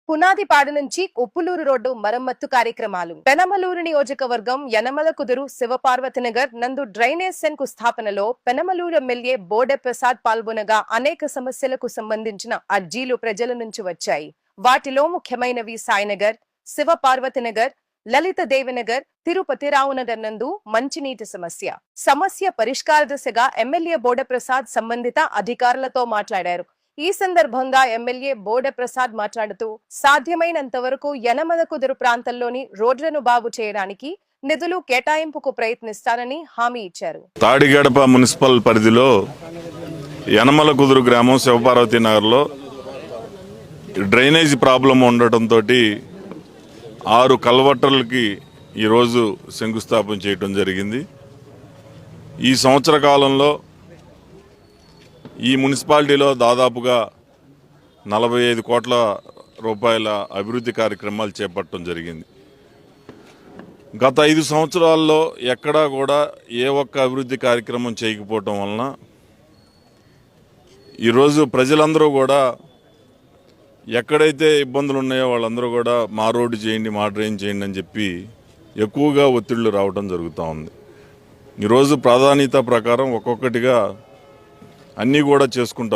పునాదిపాడు నుంచి ఉప్పులూరు రోడ్డు మరమ్మత్తు కార్యక్రమాలు. పెనమలూరు నియోజకవర్గం యనమల కుదురు శివపార్వతి నగర్ నందు డ్రైనేజ్ శంకుస్థాపనలో పెనమలూరు ఎమ్మెల్యే బోడె ప్రసాద్ పాల్గొనగా అనేక సమస్యలకు సంబంధించిన అర్జీలు ప్రజల నుంచి వచ్చాయి. వాటిలో ముఖ్యమైనవి సాయినగర్, శివపార్వతి నగర్, లలిత దేవినగర్, తిరుపతి రావునగర్ నందు మంచినీటి సమస్య పరిష్కార దిశగా ఎమ్మెల్యే బోడె ప్రసాద్ సంబంధిత అధికారులతో మాట్లాడారు. ఈ సందర్భంగా ఎమ్మెల్యే బోడె ప్రసాద్ మాట్లాడుతూ సాధ్యమైనంత వరకు యనమల కుదురు ప్రాంతంలోని రోడ్లను బాగు చేయడానికి నిధులు కేటాయింపుకు ప్రయత్నిస్తారని హామీ ఇచ్చారు. తాడిగడప మున్సిపల్ పరిధిలో యనమల కుదురు గ్రామం శివపార్వతి నగర్లో డ్రైనేజీ ప్రాబ్లం ఉండటంతో 6 కల్వర్టర్లకి ఈరోజు శంకుస్థాపన చేయడం జరిగింది. ఈ సంవత్సర కాలంలో ఈ మున్సిపాలిటీలో దాదాపుగా 45 కోట్ల రూపాయల అభివృద్ధి కార్యక్రమాలు చేపట్టడం జరిగింది. గత 5 సంవత్సరాల్లో ఎక్కడా కూడా ఏ ఒక్క అభివృద్ధి కార్యక్రమం చేయకపోవటం వలన ఈరోజు ప్రజలందరూ కూడా ఎక్కడైతే ఇబ్బందులు ఉన్నాయో వాళ్ళందరూ కూడా మా రోడ్డు చేయండి, మా డ్రైన్ చేయండి అని చెప్పి ఎక్కువగా ఒత్తిళ్లు రావడం జరుగుతూ ఉంది. ఈరోజు ప్రాధాన్యత ప్రకారం ఒక్కొక్కటిగా అన్నీ కూడా చేసుకుంటాం.